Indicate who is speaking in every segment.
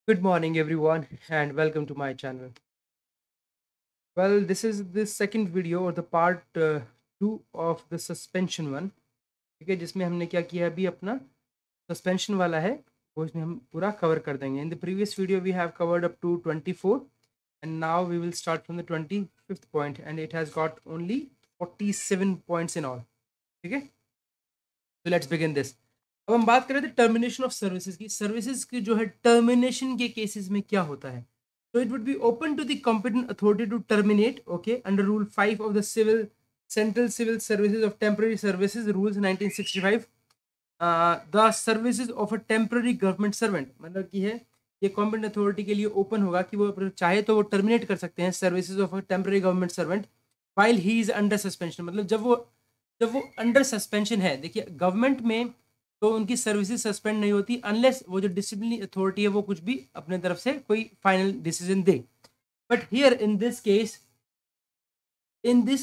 Speaker 1: Good morning, everyone, and welcome to my channel. Well, this is the second video or the part two of the suspension one. ठीक है, जिसमें हमने क्या किया अभी अपना सस्पेंशन वाला है वो इसमें हम पूरा कवर कर देंगे. In the previous video we have covered up to 24 and now we will start from the 25th point and it has got only 47 points in all. ठीक है, so let's begin this. अब हम बात कर रहे थे टर्मिनेशन ऑफ सर्विसेज की. Services की जो है टर्मिनेशन के केसेस में क्या होता है. So it would be open to the competent authority to terminate, okay, under Rule 5 of the Central Civil Services of Temporary Services Rules 1965, the services of a temporary government servant. मतलब कि है ये competent authority के लिए open होगा कि वो चाहे तो वो टर्मिनेट कर सकते हैं services of a temporary government servant while he is under suspension. मतलब जब वो अंडर सस्पेंशन है. देखिए, गवर्नमेंट में तो उनकी सर्विसेज सस्पेंड नहीं होती अनलेस वो जो डिसिप्लिनरी अथॉरिटी है वो कुछ भी अपने तरफ से कोई फाइनल डिसीजन दे. But here in this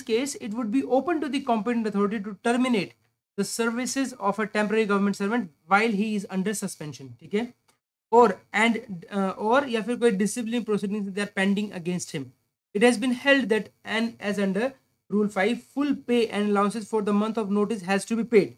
Speaker 1: case it would be open to the competent authority to terminate the services of a temporary government servant while he is under suspension. ठीक है, और या फिर कोई disciplinary proceedings they are pending against him. It has been held that and as under rule 5 full pay and allowances for the month of notice has to be paid.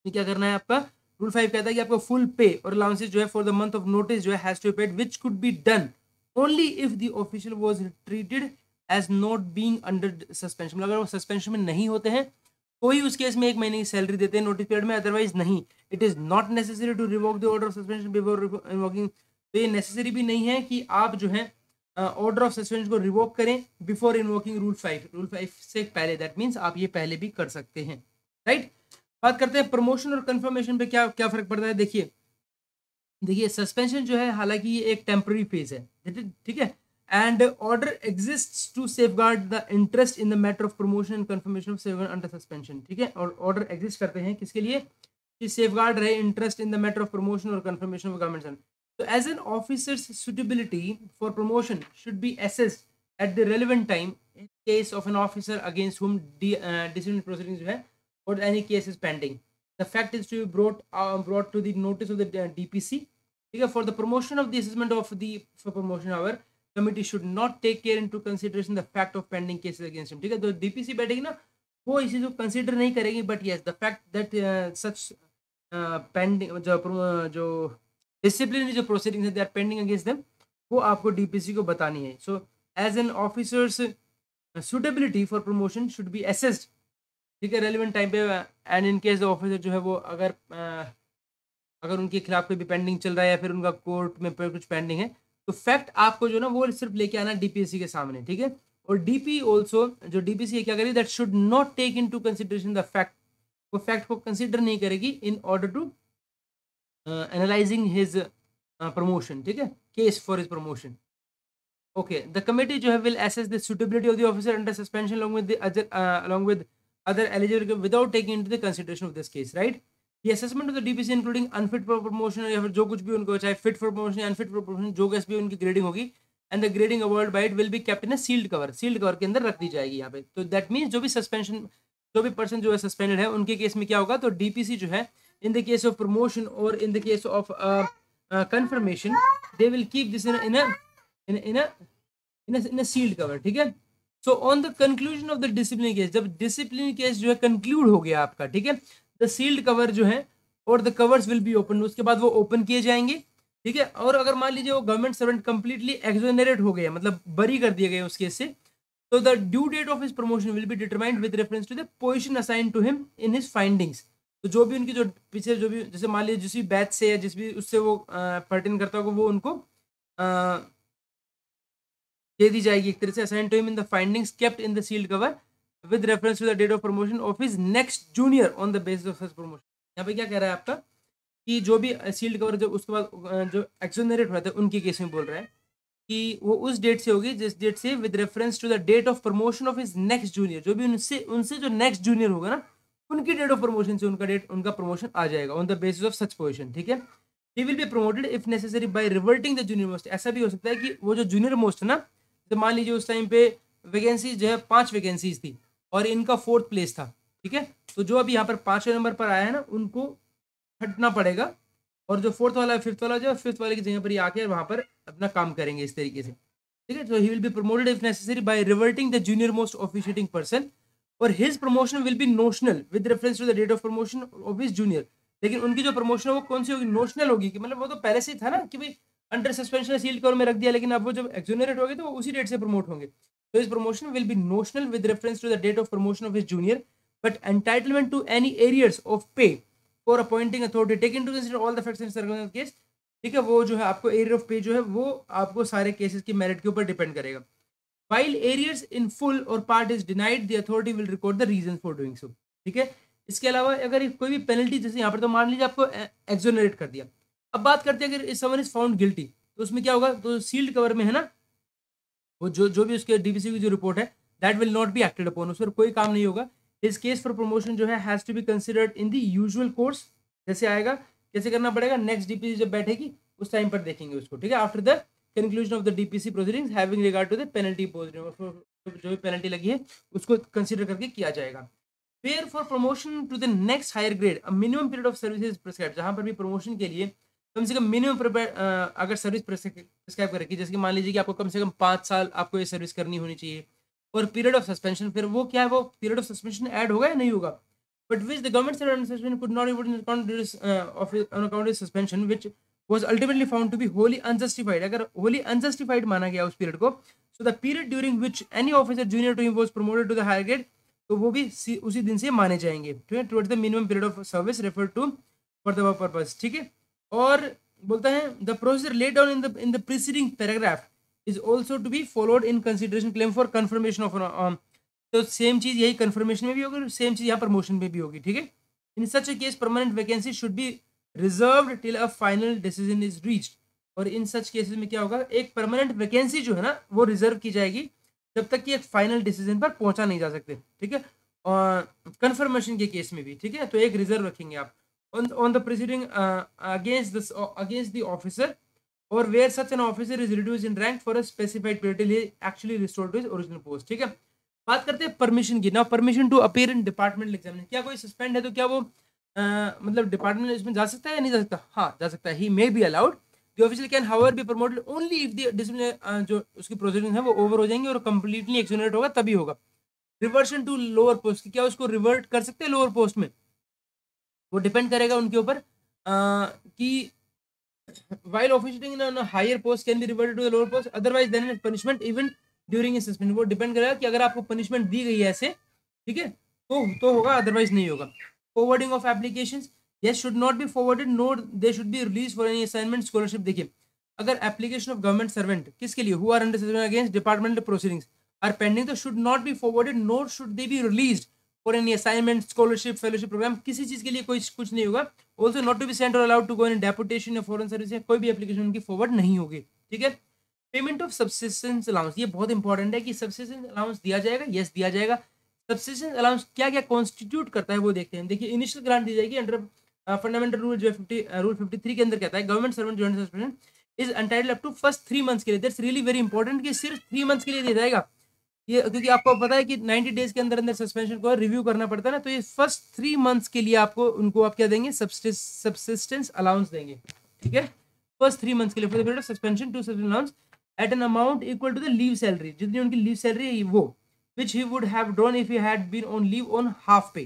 Speaker 1: क्या करना है आपका. रूल 5 कहता है कि आपको फुल पे और अलाउंसेस जो है for the month of notice जो है has to be paid which could be done only if the official was treated as not being under suspension. मतलब अगर वो सस्पेंशन में नहीं होते हैं तो ही उस केस में 1 महीने की सैलरी देते हैं नोटिस पीरियड में, अदरवाइज नहीं. It is not necessary to revoke the order of suspension before invoking. तो ये नेसेसरी भी नहीं है कि आप जो है ऑर्डर ऑफ सस्पेंशन को रिवोक करें बिफोर इन्वोकिंग रूल 5 से पहले. दैट मीन्स आप ये पहले भी कर सकते हैं. राइट. बात करते हैं प्रमोशन और कंफर्मेशन पे क्या क्या फर्क पड़ता है. देखिए सस्पेंशन जो है हालांकि ये एक टेम्पररी फेज है. ठीक है, and order exists to safeguard the interest in the matter of promotion and confirmation of safeguard under suspension. ठीक है, और ऑर्डर एग्जिस्ट करते हैं किसके लिए कि सेफगार्ड रहे interest in the matter of promotion और कंफर्मेशन ऑफ गवर्नमेंट. तो as an officer's suitability for promotion should be assessed at the relevant time in case of an officer against whom disciplinary proceeding जो है or any case is pending. The fact is to be brought to the notice of the DPC. For the promotion of the assessment of the for promotion, however, committee should not take care into consideration the fact of pending cases against him. ठीक है, तो DPC बैठेगी ना वो इसी को consider नहीं करेगी. But yes the fact that such pending जो डिसिप्लिनरी जो प्रोसीडिंग्स है they are pending against them वो आपको DPC को बतानी है. So as an officer's suitability for promotion should be assessed. ठीक है, रेलिवेंट टाइम पे. एंड इन केस ऑफिसर जो है वो अगर उनके खिलाफ कोई भी पेंडिंग चल रहा है या फिर उनका कोर्ट में कुछ पेंडिंग है तो फैक्ट आपको जो ना वो सिर्फ लेके आना DPSC के सामने. ठीक है, और DP ऑल्सो जो DPC है क्या करेगी that should not take into consideration the fact. वो फैक्ट को कंसिडर नहीं करेगी in order to analysing his promotion. ठीक है, case for his promotion. Okay, the committee जो है will assess the suitability of the officer under suspension along with other eligible without taking into the consideration of this case. Right, the assessment of the DPC including unfit for promotion या फिर जो कुछ भी उनको चाहे fit for promotion या unfit for promotion जो कैसे भी उनकी ग्रेडिंग होगी and the grading award by it will be kept in a sealed cover के अंदर रख दी जाएगी यहाँ पे. तो that means जो भी पर्सन जो है सस्पेंडेड है उनके केस में क्या होगा तो DPC जो है in the case of promotion or in the case of confirmation they will keep this in a sealed cover. ठीक है. So on the conclusion of the disciplinary case, जब डिसिप्लिनरी केस जो है कंक्लूड हो गया आपका, ठीक है, द सील्ड कवर जो है और the covers will be open, उसके बाद वो ओपन किए जाएंगे. ठीक है, और अगर मान लीजिए वो गवर्नमेंट सर्वेंट कंप्लीटली एक्सोनरेट हो गए, मतलब बरी कर दिए गए उस केस से, तो the due date of his promotion will be determined with reference to the position assign to him in his findings. तो जो भी उनकी जो पीछे जो भी जैसे मान लीजिए जिस भी बैच से या जिस भी उससे वो पर्टेन करता होगा वो उनको दे दी जाएगी एक तरह से, assign to him in the findings kept in the sealed cover with reference to the date of promotion of his next junior on the basis of his promotion. यहाँ पे क्या कह रहा है आपका कि जो भी सील्ड कवर जो उसके बाद जो एक्सोनरेट हुआ था उनके केस में बोल रहा है कि वो उस डेट से होगी जिस डेट से with reference to the date of promotion of his next junior, जो भी उनसे जो नेक्स्ट जूनियर होगा ना उनकी डेट ऑफ प्रमोशन से उनका प्रमोशन आ जाएगा on the basis of such position. ठीक है, ही will be promoted if necessary by reverting the junior most. ऐसा भी हो सकता है कि वो जो जूनियर मोस्ट है ना, तो मान लीजिए उस टाइम पे वैकेंसी जो है 5 वैकेंसीज थी और इनका 4th प्लेस था. ठीक है, तो जो अभी यहाँ पर 5वें नंबर पर आया है ना उनको हटना पड़ेगा और जो फोर्थ वाला फिफ्थ वाला जो फिफ्थ वाले की जगह पर ही आके वहां पर अपना काम करेंगे इस तरीके से, ठीक है। तो he will be promoted if necessary by reverting the junior most officiating person, और his promotion will be notional with reference to the date of promotion of his junior. लेकिन उनकी जो प्रमोशन है वो कौन सी होगी, नोशनल होगी, कि मतलब वो तो पहले से ही था ना कि भाई अंडर सस्पेंशन सील्ड कवर में रख दिया, लेकिन अब वो जब एक्सोनरेट हो गए तो वो उसी डेट से प्रमोट होंगे। तो his promotion will be notional with reference to the date of promotion of his junior, but entitlement to any arrears of pay for appointing authority take into consider all the facts and circumstances case, ठीक है। वो जो है आपको arrear of पे जो है वो आपको सारे केसेस की मेरिट के ऊपर डिपेंड करेगा। While areas in full or part is denied, the authority will record the reasons for doing so, ठीक है। इसके अलावा अगर कोई भी पेनल्टी, जैसे यहाँ पर तो मान लीजिए आपको एक्सोनरेट कर दिया, अब बात करते हैं अगर समवन इज फाउंड गिल्टी, तो उसमें क्या होगा, तो सील्ड कवर में है ना, वो जो भी उसके डीपीसी की जो रिपोर्ट है that will not B acted upon, उस पर कोई काम नहीं होगा। हिज केस फॉर प्रमोशन जो है has to be considered in the usual course, जैसे आएगा कैसे करना पड़ेगा, नेक्स्ट डीपीसी जब बैठेगी उस टाइम पर देखेंगे उसको, ठीक है। After the conclusion of the DPC proceedings having regard to the penalty imposed, जो भी पेनल्टी लगी है उसको कंसीडर करके किया जाएगा। Fair for promotion to the next higher grade a minimum period of services prescribe, जहां पर भी प्रमोशन के लिए कम से कम मिनिमम अगर सर्विस प्रिस्क्राइब करेगी, जैसे कि मान लीजिए कि आपको कम से कम 5 साल आपको ये सर्विस करनी होनी चाहिए, और पीरियड ऑफ सस्पेंशन, फिर वो क्या है, वो पीरियड ऑफ सस्पेंशन ऐड होगा या नहीं होगा, but which the government suspension could not even on account of suspension which was ultimately found to be wholly unjustified, अगर wholly unjustified माना गया उस पीरियड को, so the period during which any officer junior to him was promoted to the higher grade, तो वो भी उसी दिन से माने जाएंगे, ठीक है, towards the minimum period of service referred to for the purpose, ठीक है। और बोलता है the procedure laid down in the preceding paragraph is also to be followed in consideration claim for confirmation of तो सेम चीज यही confirmation में भी होगी, सेम चीज यहाँ प्रमोशन में भी होगी, ठीक है। in such a case permanent vacancy should be reserved till a final decision is reached, और इन सच केसेस में क्या होगा, एक परमानेंट वैकेंसी जो है ना वो रिजर्व की जाएगी जब तक कि एक फाइनल डिसीजन पर पहुंचा नहीं जा सकते, ठीक है। और कंफर्मेशन के केस में भी, ठीक है, तो एक रिजर्व रखेंगे आप on the proceeding against the officer, और where such an officer is reduced in rank for a specified period till he actually restored to his original post, ठीक है। बात करते हैं परमिशन की। Now permission to appear in departmental examination, क्या कोई suspend है तो क्या वो मतलब डिपार्टमेंट इसमें जा सकता है या नहीं जा सकता, हाँ जा सकता है, he may be allowed, the official can however be promoted only if the discipline जो उसकी प्रोसीडिंग है वो ओवर हो जाएंगे और कंप्लीटली एक्सोनरेट होगा तभी होगा। रिवर्शन टू लोअर पोस्ट, क्या उसको रिवर्ट कर सकते हैं लोअर पोस्ट में, वो डिपेंड करेगा उनके ऊपर कि while officiating in a higher post can be reverted to the lower post, otherwise then punishment even during his suspension, वो डिपेंड करेगा कि अगर आपको पनिशमेंट दी गई है ऐसे, ठीक है, तो होगा, अदरवाइज नहीं होगा। Forwarding of applications, yes should not be forwarded nor they should be released for any assignment scholarship। देखिए अगर एप्लीकेशन ऑफ गवर्नमेंट सर्वेंट किसके लिए, who are under suspension against departmental proceedings are pending, तो should not be forwarded nor should they be released for any assignment scholarship fellowship program, किसी चीज के लिए कोई कुछ नहीं होगा। also not to be sent or allowed to go in deputation या foreign service, कोई भी एप्लीकेशन उनकी फॉरवर्ड नहीं होगी, ठीक है। पेमेंट ऑफ सब्सिस्टेंस अलाउंस, ये बहुत इंपॉर्टेंट है कि सब्सिस्टेंस अलाउंस दिया जाएगा, यस दिया जाएगा। सब्सिस्टेंस अलाउंस क्या क्या कॉन्स्टिट्यूट करता है वो देखते हैं। देखिए इनिशियल ग्रांट दी जाएगी अंडर फंडामेंटल रूल जो है रूल 53 के अंदर कहता है गवर्नमेंट सर्वेंट जो under suspension is entitled up to first 3 months के लिए, दैट्स रियली वेरी इंपॉर्टेंट कि सिर्फ 3 मंथ्स के लिए दिया जाएगा ये, क्योंकि आपको पता है कि 90 डेज के अंदर अंदर सस्पेंशन को रिव्यू करना पड़ता है ना, तो ये फर्स्ट 3 मंथ्स के लिए आपको उनको आप क्या देंगे, सब्सिस्टेंस अलाउंस देंगे, ठीक है। फर्स्ट 3 मंथ्स के लिए for the period of suspension to subsistence allowance at an amount equal to the leave salary, जितनी उनकी लीव सैलरी है वो which he would have drawn if he had been on leave on half pay,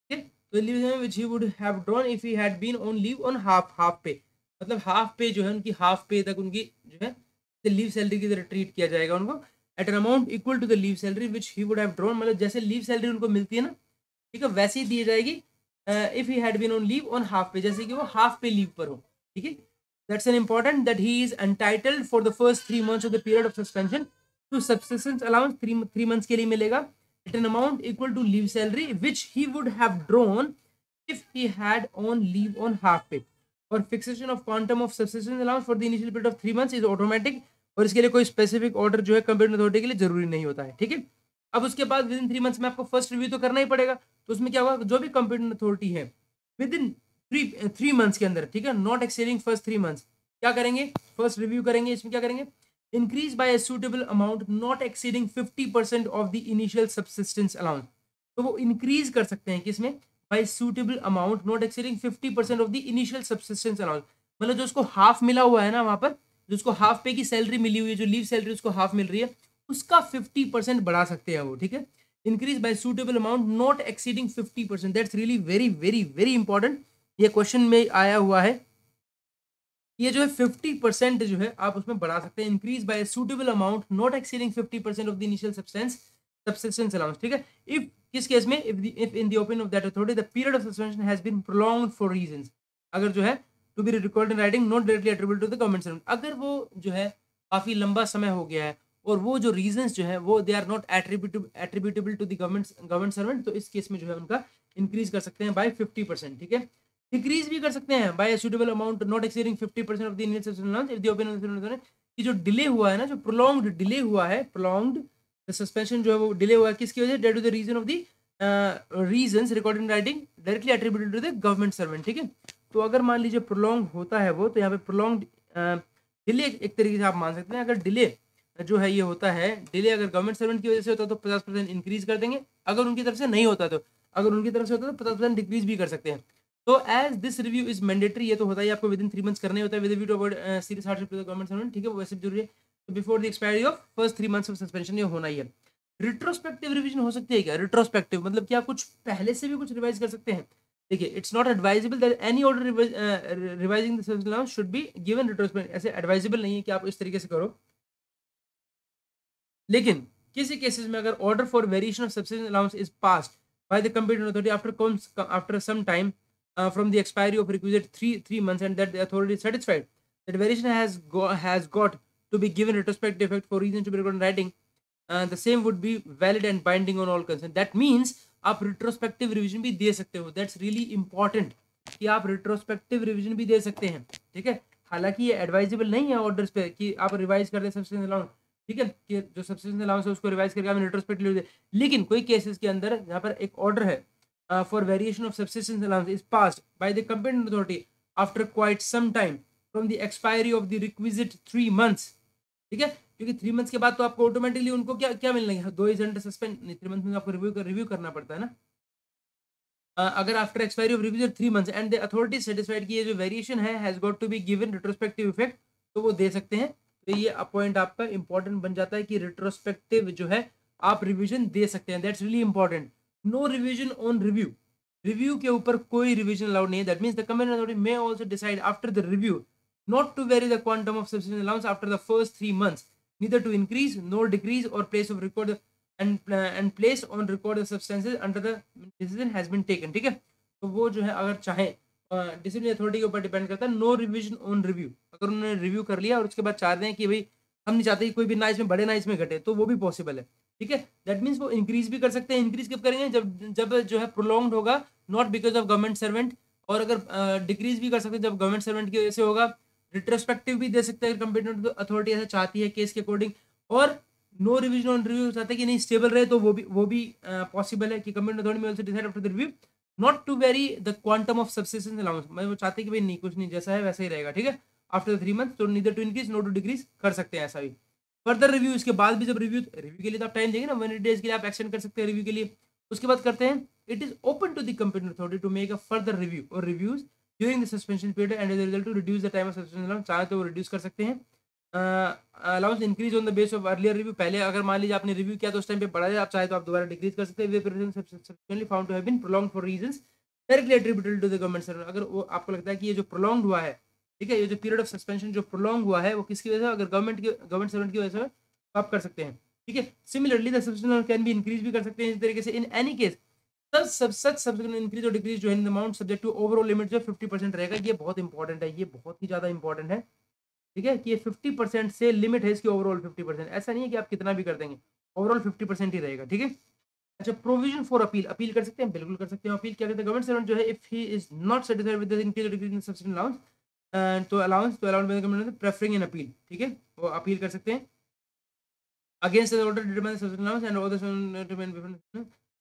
Speaker 1: okay, तो leave which he would have drawn if he had been on leave on half pay, मतलब half पे जो है उनकी half पे तक उनकी जो है लीव सैलरी की तरह ट्रीट किया जाएगा उनको at an amount equal to the leave salary which he would have drawn, मतलब जैसे लीव सैलरी उनको मिलती है ना, ठीक है, वैसे ही दी जाएगी if he had been on leave on half pay, जैसे कि वो हाफ पे लीव पर हो, ठीक है। That's an important that he is entitled for the first 3 months of the period of suspension to subsistence allowance 3 months के लिए मिलेगा at an amount equal to leave salary which he would have drawn if he had on leave on half pay, और fixation of quantum of subsistence allowance for the initial period of 3 months is automatic, और इसके लिए कोई specific order जो है computer authority के लिए जरूरी नहीं होता है, ठीक है। अब उसके बाद विद इन 3 months में आपको फर्स्ट रिव्यू तो करना ही पड़ेगा, तो उसमें क्या होगा, जो भी कंप्यूटर अथॉरिटी है विद इन 3 months के अंदर, ठीक है, नॉट एक्सीडिंग फर्स्ट 3 months, क्या करेंगे, फर्स्ट रिव्यू करेंगे, इसमें क्या करेंगे, increase by a suitable amount not exceeding 50% of the initial subsistence allowance, तो वो इंक्रीज कर सकते हैं किसमें, by suitable amount not exceeding 50% of the initial subsistence allowance. मतलब जो उसको हाफ मिला हुआ है ना, वहां पर जो उसको हाफ पे की सैलरी मिली हुई है, जो लीव सैलरी उसको हाफ मिल रही है, उसका 50% बढ़ा सकते हैं वो, ठीक है। Increase by suitable amount not exceeding 50%, that's really very very very important. ये क्वेश्चन में आया हुआ है, ये जो है 50% जो है आप उसमें बढ़ा सकते हैं। Increase by suitable amount not exceeding 50% of the initial subsistence allowance, ठीक है। इफ किस केस में, if in the opinion of that authority the period of suspension has been prolonged for reasons, अगर जो है to be recorded in writing not directly attributed to the government servant, अगर वो जो है काफी लंबा समय हो गया है और वो जो रीजंस जो है वो they are not attributable to the government servant, तो इस केस में जो है उनका इंक्रीज कर सकते हैं बाय 50%, ठीक है। डिक्रीज भी कर सकते हैं bye suitable amount not exceeding 50% of the initial subsistence allowance if the opinion कि जो डिले हुआ है ना, जो प्रोलॉन्ग्ड डिले हुआ है, प्रोलॉन्ग्ड सस्पेंशन जो है वो डिले हुआ है किसकी वजह से, due to the reason of the reasons recorded in writing directly attributed to the government servant, ठीक है। तो अगर मान लीजिए प्रोलॉन्ग होता है वो, तो यहाँ पे प्रोलॉन्ग डिले एक तरीके से आप मान सकते हैं। अगर डिले जो है ये होता है, डिले अगर गवर्नमेंट सर्वेंट की वजह से होता है तो 50% इंक्रीज कर देंगे, अगर उनकी तरफ से नहीं होता तो, अगर उनकी तरफ से होता तो 50% डिक्रीज भी कर सकते हैं। तो as this review is mandatory, ये तो होता है आपको विद इन 3 मंथ्स करना ही होता है with view to avoid serious hardship to the government servant, ठीक है, वो वैसे भी जरूरी है। तो before the expiry of first 3 months of suspension ये होना ही है। रिट्रोस्पेक्टिव रिवीजन हो सकती है क्या? रिट्रोस्पेक्टिव मतलब कि आप कुछ पहले से भी कुछ रिवाइज कर सकते हैं। देखिए, it's not advisable that any order revising the subsistence allowance should be given retrospective, ऐसे एडवाइजेबल नहीं है कि आप इस तरीके से करो। लेकिन किसी केसेस में अगर order for variation of subsistence allowance is passed by the competent authority after some time from the expiry of requisite three months, and that the authority is satisfied that variation has got to be given retrospective effect for reasons to be recorded in writing, the same would be valid and binding on all concerned. That means आप retrospective revision भी दे सकते हो। That's really important कि आप retrospective revision भी दे सकते हैं, ठीक है। हालांकि ये एडवाइजेबल नहीं है ऑर्डर्स पे कि आप रिवाइज कर दें सब्सिस्टेंस अलाउंस, ठीक है, कि जो सब्सिस्टेंस अलाउंस है उसको रिवाइज करके आप रिट्रोस्पेक्टिव दे। लेकिन कोई केसेस के अंदर यहाँ पर एक ऑर्डर है for variation of subsistence allowance is passed by the competent authority after quite some time from the expiry of the requisite 3 months, ठीक है, क्योंकि 3 मंथ्स के बाद तो आपको ऑटोमेटिकली उनको क्या क्या मिलना है, 2 इज अंडर सस्पेंड, 3 मंथ में आपको रिव्यू करना पड़ता है ना। अगर after expiry of requisite 3 months and the authority satisfied कि ये जो वेरिएशन है has got to be given retrospective effect, तो वो दे सकते हैं। तो ये पॉइंट आपका इंपॉर्टेंट बन जाता है कि रिट्रोस्पेक्टिव जो है आप रिविजन दे सकते हैं। That's really important. No revision on review, review के ऊपर कोई रिवीजन अलाउड नहीं है। That means the competent authority may also decide after the review not to vary the quantum of subsistence allowance after the first 3 months, neither to increase nor decrease और place of record and place on record the substances under the decision has been taken, ठीक है। तो वो जो है अगर चाहे decision authority के ऊपर डिपेंड करता है। नो रिवीजन ऑन रिव्यू, अगर उन्होंने रिव्यू कर लिया और उसके बाद चाह रहे हैं कि भाई हम नहीं चाहते कि कोई भी ना इसमें बढ़े ना इसमें घटे, तो वो भी पॉसिबल है, ठीक है। दैट मीन्स वो इंक्रीज भी कर सकते हैं। इंक्रीज कब करेंगे? जब जो है प्रोलॉन्ग्ड होगा, not because of government servant, और अगर डिक्रीज भी कर सकते हैं जब गवर्नमेंट सर्वेंट की वजह से होगा। रिट्रोस्पेक्टिव भी दे सकते हैं कंपेटेंट अथॉरिटी ऐसा चाहती है केस के अकॉर्डिंग। और नो रिवीजन ऑन रिव्यू चाहते हैं कि नहीं स्टेबल रहे, तो वो भी पॉसिबल है कि कंपेटेंट अथॉरिटी में also decide after the review not to vary the quantum of subsistence allowance, मतलब वो चाहते हैं कि भाई नहीं, कुछ नहीं, जैसा है वैसा ही रहेगा, ठीक है। आफ्टर द 3 मंथ तो neither to increase not to decrease कर सकते हैं, ऐसा भी। फर्दर रिव्यू, इसके बाद भी जब रिव्यू के लिए तो आप टाइम देंगे ना, 180 डेज के लिए आप एक्सटेंड कर सकते हैं रिव्यू के लिए। उसके बाद करते हैं it is open to the competent authority to make a further review or reviews during the suspension period and as a result to reduce the time of suspension allowance, चाहे तो वो रिड्यूस कर सकते हैं। Allowance increase on the base of earlier review, पहले अगर मान लीजिए आपने रिव्यू किया तो उस टाइम पे बढ़ा जाए, आप चाहे तो आप दोबारा डिक्रीज कर सकते हैं। Subsequently found to have been prolonged for reasons directly attributable to the government servant, अगर वो आपको लगता है कि ये जो प्रोलॉन्ग्ड हुआ है, ठीक है, ये जो पीरियड ऑफ सस्पेंशन जो प्रोलॉन्ग हुआ है वो किसकी वजह से, अगर गवर्नमेंट सर्वेंट की वजह से, तो आप कर सकते हैं, ठीक है। Similarly the subsistence can be increase भी कर सकते हैं इस तरीके से। In any case such subsequent increase और डिक्रीज जो है in amount subject to overall limit जो 50% रहेगा। ये बहुत इंपॉर्टेंट है, ये बहुत ही ज्यादा इंपॉर्टेंट है, ठीक है, कि ये 50% से लिमिट है इसकी ओवरऑल 50%। ऐसा नहीं है कि आप कितना भी कर देंगे, ओवरऑल 50% ही रहेगा, ठीक है। अच्छा, प्रोविजन फॉर अपील, अपील कर सकते हैं, बिल्कुल कर सकते हैं अपील। क्या कहते हैं, गवर्नमेंट सर्वेंट जो है if he is not satisfied with the increase और डिक्रीज इन सब्सिस्टेंस अलाउंस तो allowance by the government preferring an appeal, ठीक है, वो अपील कर सकते हैं against the order determine subsistence allowance and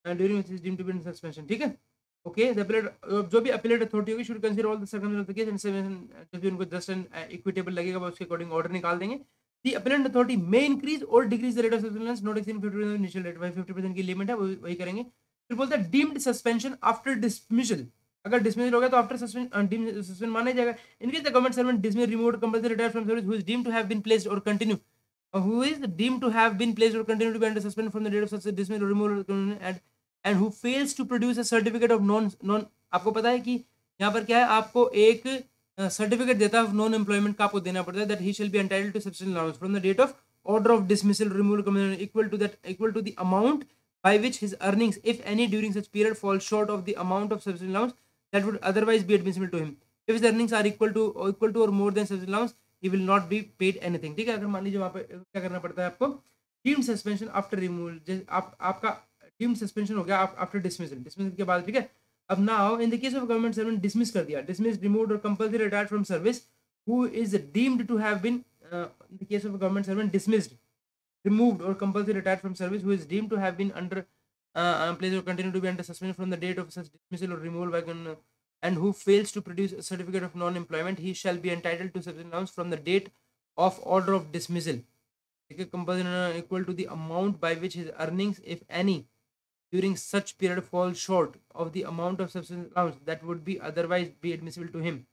Speaker 1: other during which is deemed to be in suspension, ठीक है। ओके, द अपीलेट जो भी अपीलेट अथॉरिटी होगी should consider all the circumstances of the case and जो भी उनको जस्ट एंड इक्विटेबल लगेगा वो उसके अकॉर्डिंग ऑर्डर निकाल देंगे। The appellate authority may increase और decrease the rate of subsistence not exceeding 50% initial rate, 50% की लिमिट है, वही करेंगे। फिर बोलता है डीम्ड सस्पेंशन आफ्टर डिसमिसल, अगर डिसमिसल हो गया तो आफ्टर सस्पेंशन माना जाएगा। In case the government servant dismiss removed compulsory retired from service who is deemed to have been placed or continue who is deemed to have been placed or continue to be under suspension from the date of such dismissal or removal and who fails to produce a certificate of non आपको पता है कि यहाँ पर क्या है, आपको एक सर्टिफिकेट देता है नॉन एम्प्लॉयमेंट का, आपको देना पड़ता है that he shall be entitled to subsistence allowance from the date of order of dismissal removal equal to the amount by which his earnings if any during such period fall short of the amount of subsistence allowance that would otherwise be admissible to him. If his earnings are equal to or more than subsistence allowance he will not be paid anything. ठीक है, अगर मान लीजिए वहाँ पे क्या करना पड़ता है आपको, डीम्ड सस्पेंशन आफ्टर रिमूवल, आपका डीम्ड सस्पेंशन हो गया आफ्टर डिसमिसल के बाद, ठीक है। अब now in the case of government servant dismiss कर दिया, डिसमिस रिमूव्ड और compulsory retired from service who is deemed to have been in the case of a government servant dismissed, removed or compulsory retired from service who is deemed to have been under place or continue to be under suspension from the date of such dismissal or removal by and who fails to produce a certificate of non-employment he shall be entitled to subsistence allowance from the date of order of dismissal, compulsory equal to the amount by which his earnings if any during such period fall short of the amount of subsistence allowance that would be otherwise be admissible to him.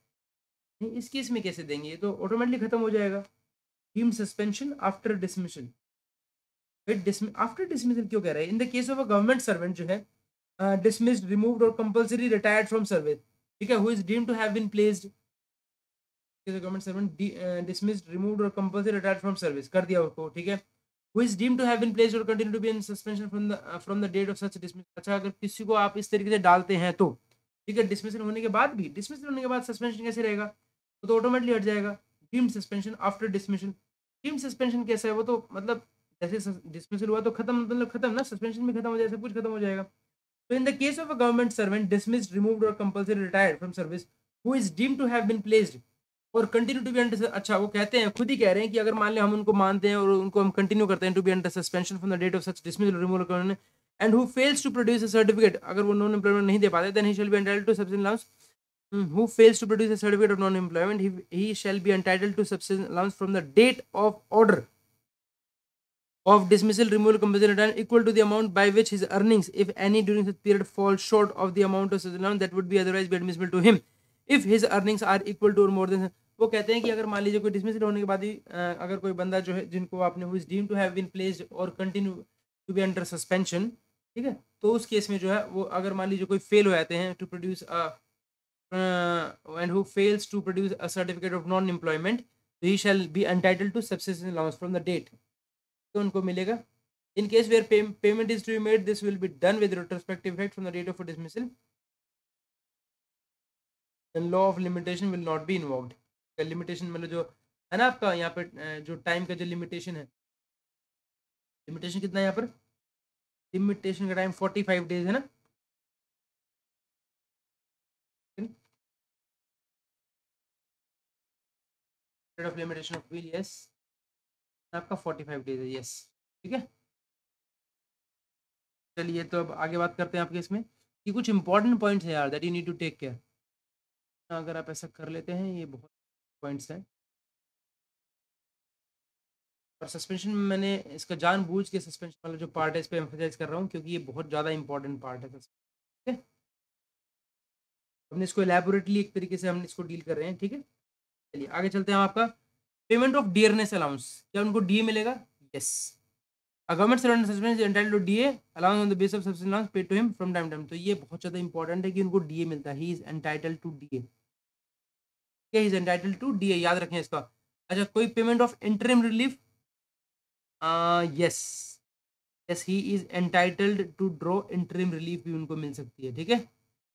Speaker 1: इस case में कैसे देंगे, ये तो automatically खत्म हो जाएगा, deemed suspension after dismissal. After dismissal क्यों कह रहे हैं, in the case of a government servant जो है डिसमिस्ड रिमूव्ड और कंपल्सरी रिटायर्ड फ्रॉम सर्विस, ठीक है, who is deemed to have been placed, government servant dismissed removed और कंपल्सरी रिटायर्ड फ्रॉम सर्विस कर दिया उसको, ठीक है, who is deemed to have been placed or continue to be in suspension from the date of such dismissal. अच्छा, अगर किसी को आप इस तरीके से डालते हैं तो ठीक है, डिसमिसल होने के बाद भी, डिसमिसल होने के बाद सस्पेंशन कैसे रहेगा, तो ऑटोमेटिकली हट जाएगा, deemed suspension after dismissal. Deemed suspension कैसा है, वो तो मतलब जैसे डिसमिसल हुआ तो खत्म, मतलब खत्म ना, सस्पेंशन भी खत्म हो जाएगा, सब कुछ खत्म हो जाएगा। तो in the case of a government servant dismissed removed और compulsory retired from service who is deemed to have been placed or continue to be under, अच्छा वो कहते हैं, खुद ही कह रहे हैं कि अगर मान लें हम उनको मानते हैं और उनको हम कंटिन्यू करते हैं to be under suspension from the date of such dismissal removal and who fails to produce a certificate, अगर वो नॉन एम्प्लॉयमेंट नहीं दे पाते then he shall be entitled to subsistence allowance who fails to produce a certificate of non-employment he shall be entitled to subsistence allowance from the date of order of dismissal removal compulsory return equal to the amount by which his earnings if any during such period fall short of the amount of subsistence allowance that would be otherwise be admissible to him if his earnings are equal to or more than, वो कहते हैं कि अगर मान लीजिए कोई dismissal होने के बाद ही अगर कोई बंदा जो है जिनको आपने who is deemed to have been placed और continue to be under suspension, ठीक है, तो उस केस में जो है वो अगर मान लीजिए कोई फेल हो जाते हैं to produce and who fails to produce a certificate of non-employment he shall be entitled to subsistence allowance from the date, तो उनको मिलेगा। In case where payment is to be made this will be done with retrospective effect from the date of dismissal and law of limitation will not be invoked। Limitation मतलब जो है ना आपका यहाँ पे जो टाइम का जो लिमिटेशन है, लिमिटेशन कितना है यहाँ पर, लिमिटेशन का टाइम 45 डेज है ना, of limitation of will, yes आपका 45 डेज है, यस ठीक है। चलिए तो अब आगे बात करते हैं आपके इसमें कि कुछ इंपॉर्टेंट पॉइंट्स है यार that you need to take care, अगर आप ऐसा कर लेते हैं ये बहुत पॉइंट्स हैं। और सस्पेंशन में मैंने इसका जानबूझ के सस्पेंशन वाला जो पार्ट है इस पर एम्फेसाइज कर रहा हूँ क्योंकि ये बहुत ज़्यादा इंपॉर्टेंट पार्ट है, ठीक है, हमने इसको एलैबोरेटली एक तरीके से हम इसको डील कर रहे हैं, ठीक है। चलिए आगे चलते हैं। हम आपका पेमेंट ऑफ डियरनेस अलाउंस, क्या उनको डीए मिलेगा, yes, A government servant suspended is entitled to DA allowance on the basis of subsistence allowance paid to him from time to time। तो ये बहुत ज़्यादा इंपॉर्टेंट है कि उनको DA मिलता है, he is entitled to DA, he is entitled to DA, याद रखें इसका। अच्छा, कोई payment of interim relief, yes yes he is entitled to draw interim relief भी उनको मिल सकती है, ठीक है,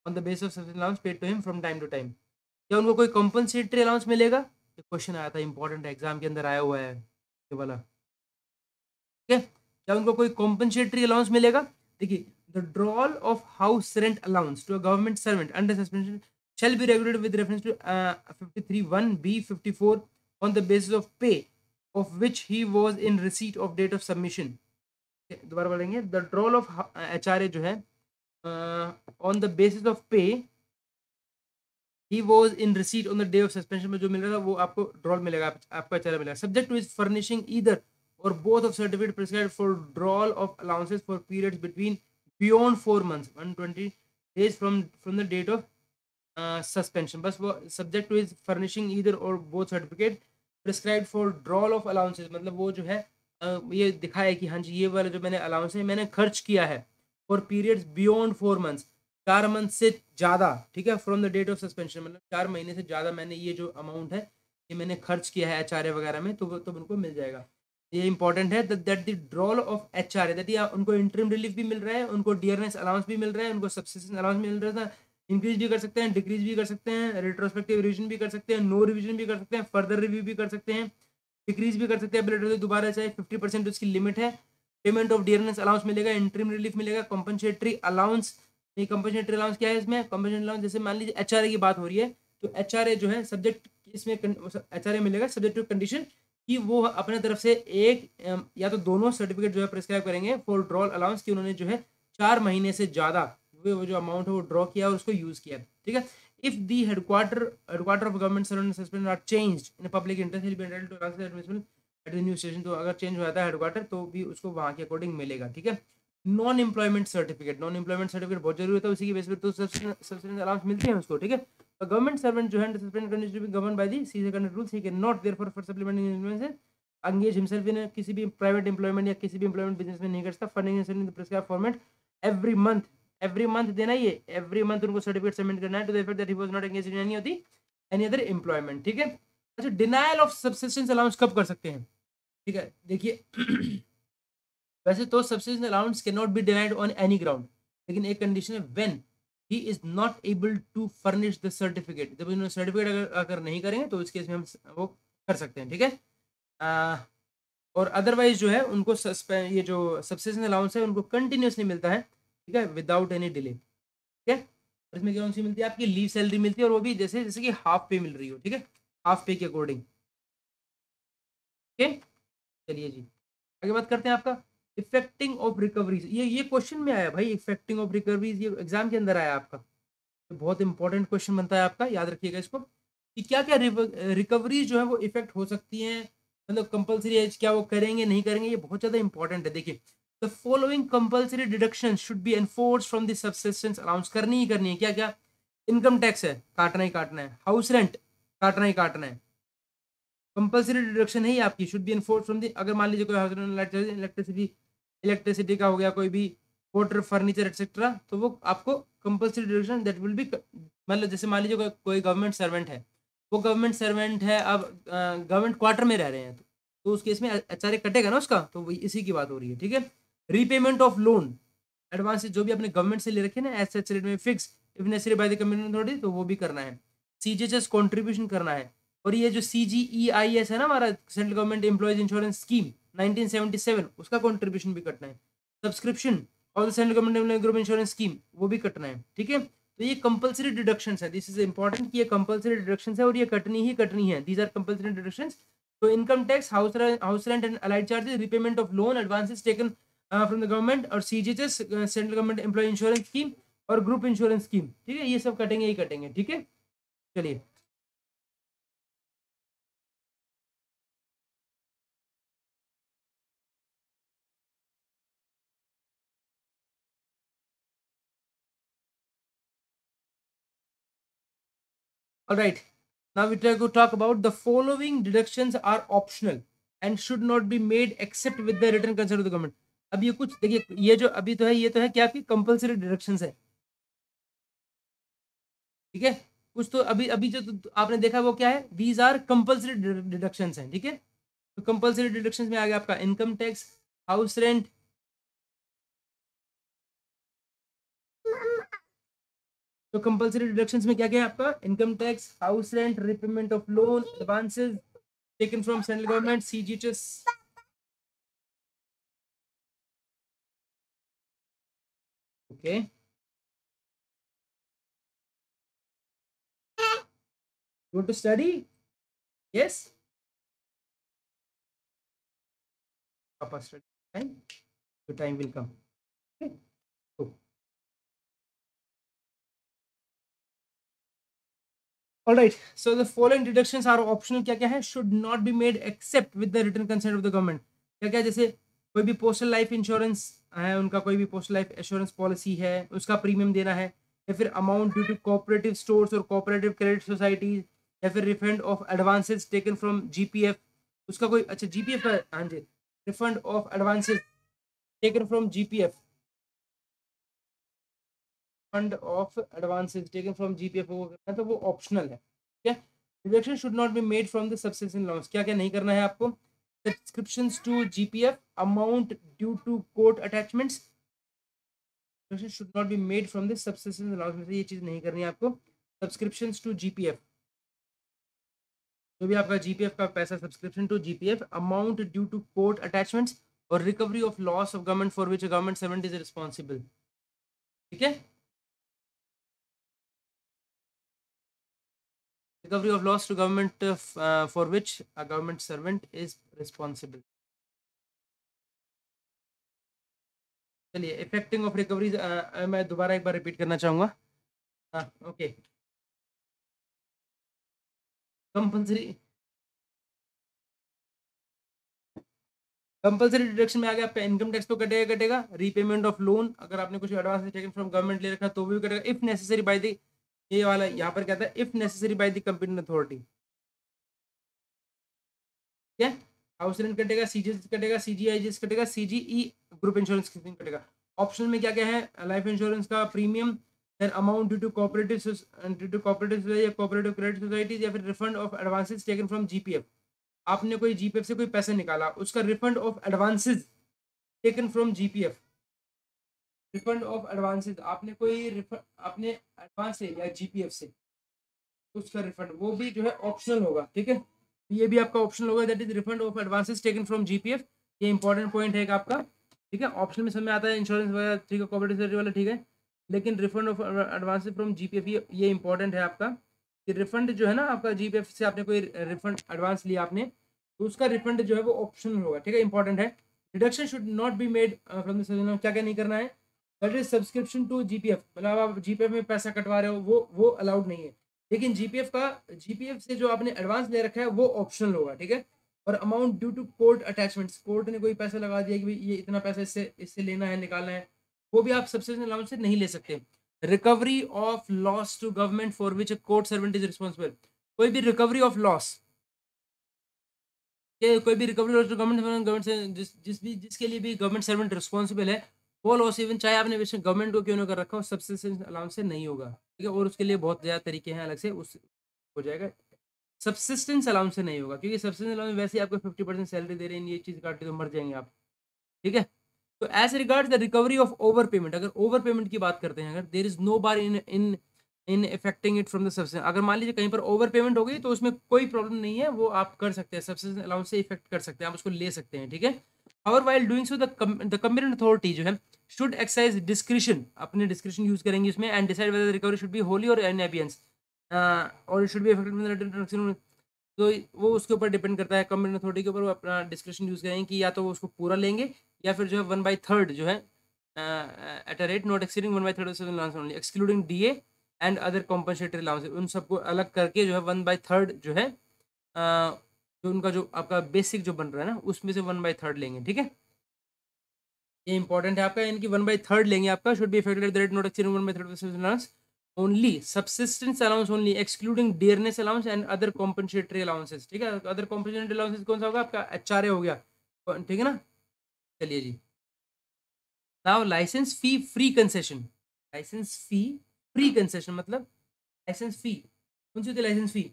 Speaker 1: on the basis of subsistence allowance paid to him from time to time. क्या उनको कोई कॉम्पनसेटरी अलाउंस मिलेगा, ये क्वेश्चन आया था इंपॉर्टेंट, एग्जाम के अंदर आया हुआ है ये वाला, ठीक है, क्या उनको कोई कॉम्पनसेटरी अलाउंस मिलेगा, देखिए the drawal of house rent allowance to a government servant under suspension shall be regulated with reference to 53(1)(b) 54 on the basis of pay of which he was in receipt of date of submission। दोबारा बोलेंगे, the drawal of HRA जो है on the basis of पे he was in receipt on the day of suspension में जो मिल रहा था वो आपको ड्रॉल मिलेगा, आपको HRA मिलेगा, subject to is furnishing either or both of certificate prescribed for drawal of allowances for periods between beyond 4 months 120 days from the date of suspension, बस वो subject to is furnishing either or both certificate prescribe for drawal of allowances, मतलब वो जो है ये दिखाया कि हाँ जी ये वाला जो मैंने अलाउंस है मैंने खर्च किया है for periods beyond 4 months, 4 month से ज़्यादा, ठीक है, from the date of suspension, मतलब 4 महीने से ज़्यादा मैंने ये जो अमाउंट है ये मैंने खर्च किया है एच वगैरह में, तो उनको मिल जाएगा। ये इंपॉर्टेंट है that the drawal of H R that उनको इंटरिम रिलीफ भी मिल रहा है, उनको डियरनेस अलाउंस भी मिल रहा है, उनको सब्सिस्टेंस अलाउंस मिल रहा था, इंक्रीज भी कर सकते हैं, डिक्रीज भी कर सकते हैं, रेट्रोस्पेक्टिव रिविजन भी कर सकते हैं, नो रिविजन भी कर सकते हैं, फर्दर रिव्यू भी कर सकते हैं, डिक्रीज भी कर सकते हैं दोबारा, चाहे 50% उसकी लिमिट है। पेमेंट ऑफ डियरनेस अलाउंस मिलेगा, इंटरिम रिलीफ मिलेगा, कॉम्पनसेटरी अलाउंस, ये कॉम्पनसेटरी अलाउंस क्या है इसमें, कॉम्पनसेटरी अलाउंस जैसे मान लीजिए एचआरए की बात हो रही है तो एचआरए जो है सब्जेक्ट इसमें एचआरए मिलेगा सब्जेक्ट टू कंडीशन कि वो अपने तरफ से एक या तो दोनों सर्टिफिकेट जो है प्रिस्क्राइब करेंगे फॉर ड्रॉल अलाउंस की उन्होंने जो है 4 महीने से ज़्यादा वो जो अमाउंट है वो ड्रॉ किया और उसको यूज़ किया, ठीक है। If the headquarter of government servant suspend are changed in public interest will be entitled to transfer admissible at the new station, तो अगर चेंज हो जाता है हेडक्वार्टर तो भी उसको वहाँ के अकॉर्डिंग मिलेगा, ठीक है। नॉन एम्प्लॉयमेंट सर्टिफिकेट बहुत जरूरी होता है, उसी की बेस पर तो सब्सिडेंस अलाउंस मिलती है उसको, ठीक है। A government servant जो है suspended continues to be governed by the CC conduct rules. He cannot therefore for supplementing influences engage himself in किसी भी private employment या किसी भी employment business में नहीं कर सकता। Funding is in the prescribed format every month देना ही है, every month उनको सर्टिफिकेट सबमिट करना है to the effect that he was not engaged in any other employment, ठीक है। अच्छा, डिनायल ऑफ सब्सिस्टेंस अलाउंस कब कर सकते हैं, ठीक है, देखिए वैसे तो subsistence allowance can not be denied on any ground, लेकिन एक कंडीशन है when he is not able to furnish the certificate, जब इन्होंने सर्टिफिकेट अगर नहीं करेंगे तो इस केस में हम वो कर सकते हैं, ठीक है। और अदरवाइज जो है उनको ये जो सब्सिस्टेंस अलाउंस है उनको कंटिन्यूसली मिलता है, ठीक है, विदाउट एनी डिले, ठीक है। और इसमें कौन सी मिलती है, आपकी लीव सैलरी मिलती है और वो भी जैसे जैसे कि हाफ पे मिल रही हो, ठीक है, हाफ पे के अकॉर्डिंग, ठीक है। चलिए जी आगे बात करते हैं आपका इफेक्टिंग ऑफ रिकवरीज, ये क्वेश्चन में आया भाई, इफेक्टिंग ऑफ रिकवरीज ये एग्जाम के अंदर आया आपका, तो बहुत इंपॉर्टेंट क्वेश्चन बनता है आपका, याद रखिएगा इसको कि क्या क्या रिकवरीज जो है वो इफेक्ट हो सकती हैं, मतलब कंपलसरी है क्या वो करेंगे नहीं करेंगे, ये बहुत ज़्यादा इंपॉर्टेंट है। देखिए the following compulsory deduction should be enforce from the subsistence allowance, करनी ही करनी है, क्या क्या, इनकम टैक्स है काटना ही काटना है, हाउस रेंट काटना ही काटना है, कंपलसरी डिडक्शन है ही आपकी, should be enforce from the, अगर मान लीजिए कोई इलेक्ट्रिसिटी का हो गया, कोई भी वाटर फर्नीचर एक्सेट्रा, तो वो आपको compulsory deduction that will be, मतलब जैसे मान लीजिए कोई गवर्नमेंट सर्वेंट है, वो गवर्नमेंट सर्वेंट है, अब गवर्नमेंट क्वार्टर में रह रहे हैं तो उस केस में एचआरए कटेगा ना उसका, तो वही इसी की बात हो रही है, ठीक है। रीपेमेंट ऑफ लोन एडवांस जो भी अपने गवर्नमेंट से ले रखे ना एसेट रेट में fix if necessary by the community authority, तो वो भी करना है, सीजीएचएस कंट्रीब्यूशन करना है, और ये जो CGEIS है ना हमारा central government employees insurance scheme 1977 उसका कंट्रीब्यूशन भी कटना है, सब्सक्रिप्शन और central government group insurance scheme वो भी कटना है, ठीक है। तो ये कंपलसरी डिडक्शंस है, दिस इज इंपॉर्टेंट कि ये कंपलसरी डिडक्शंस है और ये कटनी ही कटनी है, दीज आर कंपलसरी डिडक्शंस। तो income tax, house rent and allied charges, repayment of loan advances taken from the government, और CGHS central government employee insurance scheme और ग्रुप इंश्योरेंस स्कीम, ठीक है, ये सब कटेंगे ही कटेंगे, ठीक है। चलिए all right, now we try to talk about the following deductions are optional and should not be made except with the written consent of the government। अब ये कुछ देखिए, ये जो अभी तो है ये तो है क्या आपकी कंपलसरी डिडक्शंस है, ठीक है। कुछ तो अभी अभी जो तो आपने देखा वो क्या है, दीज आर कंपलसरी डिडक्शंस हैं, ठीक है। तो कंपलसरी डिडक्शंस में आ गया आपका इनकम टैक्स, हाउस रेंट, तो कंपलसरी डिडक्शंस में क्या क्या है आपका, income tax, house rent, repayment of loan, advances taken from central government, CGHS, okay. You want to study? Yes? Papa study time. Your time will come. Okay. Cool. All right. So the following deductions are optional. क्या क्या है? Should not be made except with the written consent of the government. क्या क्या जैसे कोई भी postal life insurance है, उनका कोई भी पोस्ट लाइफ एश्योरेंस पॉलिसी है, उसका प्रीमियम देना है, या फिर amount due to cooperative stores और कोऑपरेटिव क्रेडिट सोसाइटीज, या फिर refund of advances taken from GPF, उसका कोई अच्छा जीपीएफ का, हाँ जी, refund of advances taken from GPF, fund of advances taken from GPF वो करना है तो वो ऑप्शनल है। क्या deduction should not be made from the subscription allowance, क्या क्या नहीं करना है आपको, subscriptions to GPF, amount due to court attachments, deduction should not be made from the subscription allowance में से ये चीज नहीं करनी है आपको। सब्सक्रिप्शंस टू जीपीएफ, जो भी आपका जीपीएफ का पैसा, subscription to GPF, amount due to court attachments or recovery of loss of government for which government servant is responsible. ठीक है, recovery of loss to government for which a government servant is responsible। चलिए, affecting of recovery मैं दोबारा एक बार repeat करना चाहूंगा। हाँ, okay, compulsory compulsory deduction में आ गया आपका इनकम टैक्स तो कटेगा, रीपेमेंट ऑफ लोन, अगर आपने कुछ एडवांस टेकन फ्रॉम गवर्नमेंट ले रखा तो भी कटेगा, इफ नेसेसरी बाय द, ये वाला यहाँ पर कहता है if necessary by the company authority. ठीक है, हाउस रेंट कटेगा, सीजीएस कटेगा, सीजीआईजीएस कटेगा, सीजीई ग्रुप इंश्योरेंस कटेगा। ऑप्शन में क्या क्या है, लाइफ इंश्योरेंस का premium, then amount due to cooperative या कोऑपरेटिव क्रेडिट सोसाइटीज, या फिर refund of advances taken from GPF, आपने कोई जीपीएफ से कोई पैसा निकाला, उसका refund of advances taken from GPF, refund of advances, आपने कोई आपने एडवांस ले लिया जीपीएफ से, उसका रिफंड वो भी जो है ऑप्शनल होगा। ठीक है, ये भी आपका ऑप्शनल होगा, that is refund of advances taken from GPF, ये इंपॉर्टेंट पॉइंट है आपका। ठीक है, ऑप्शन में समझ में आता है इंश्योरेंस वगैरह, ठीक है, कोऑपरेटिव वाला, ठीक है, लेकिन refund of advances from GPF ये इंपॉर्टेंट है आपका, कि रिफंड जो है ना आपका जीपीएफ से आपने कोई रिफंड एडवांस लिया आपने, तो उसका रिफंड जो है वो ऑप्शनल होगा। ठीक है, इंपॉर्टेंट है। Deduction should not be made from the, क्या क्या नहीं करना है, that is subscription to GPF, मतलब आप जीपीएफ में पैसा कटवा रहे हो वो अलाउड नहीं है, लेकिन जीपीएफ से जो आपने एडवांस ले रखा है वो ऑप्शनल होगा। ठीक है, और amount due to court attachments, court ने कोई पैसा लगा दिया कि भाई ये इतना पैसा इससे लेना है, निकालना है, वो भी आप सब्सिडी अलाउंस से नहीं ले सकते। Recovery of loss to government for which court servant is responsible, कोई भी रिकवरी ऑफ लॉस, कोई भी रिकवरी लॉस टू गवर्नमेंट से जिसके लिए भी गवर्नमेंट सर्वेंट रिस्पॉन्सिबल है, वो लॉस इवन चाहे आपने गवर्नमेंट को क्यों ना कर रखा हो, सब्सिडेंस अलाउंस से नहीं होगा। ठीक है, और उसके लिए बहुत ज़्यादा तरीके हैं, अलग से उस हो जाएगा, सब्सिस्टेंस अलाउंस से नहीं होगा, क्योंकि सब्सिस्टेंस अलाउंस वैसे ही आपको 50% सैलरी दे रहे हैं, ये चीज़ काटे तो मर जाएंगे आप। ठीक है, तो as regards the recovery of over payment, अगर ओवर पेमेंट की बात करते हैं, अगर there is no bar in in in effecting it from the subsistence, अगर मान लीजिए कहीं पर ओवर पेमेंट हो गई तो उसमें कोई प्रॉब्लम नहीं है, वो आप कर सकते हैं, सब्सिडेंस अलाउंस से इफेक्ट कर सकते हैं, आप उसको ले सकते हैं। ठीक है, और while doing so the competent authority जो है शुड एक्सरसाइज डिस्क्रिशन, अपने डिस्क्रिशन यूज करेंगे इसमें, and decide whether recovery should be Holi और इन एबियंस, और इट शुड बी इफेक्टेड, तो वो उसके ऊपर डिपेंड करता है, कंपेटेंट अथॉरिटी के ऊपर, वो अपना डिस्क्रिशन यूज करेंगे कि या तो वो उसको पूरा लेंगे, या फिर जो है 1/3 जो है at a rate not exceeding 1/3 only excluding DA and other compensatory allowance, उन सबको अलग करके जो है 1/3 जो है जो उनका जो आपका बेसिक जो बन रहा है ना, उसमें से 1/3 लेंगे। ठीक है, ये इंपॉर्टेंट है आपका, इनकी 1/3 लेंगे आपका, should be affected at the rate not exceeding 1/3 allowance only, subsistence allowance only excluding dearness allowance and other compensatory allowances. ठीक है, अदर कॉम्पनसेटरी अलाउंसेस कौन सा होगा आपका, एचआरए हो गया। ठीक है ना, चलिए जी, now licence fee free concession, licence fee free concession मतलब लाइसेंस फी कौन सी होती है, लाइसेंस फी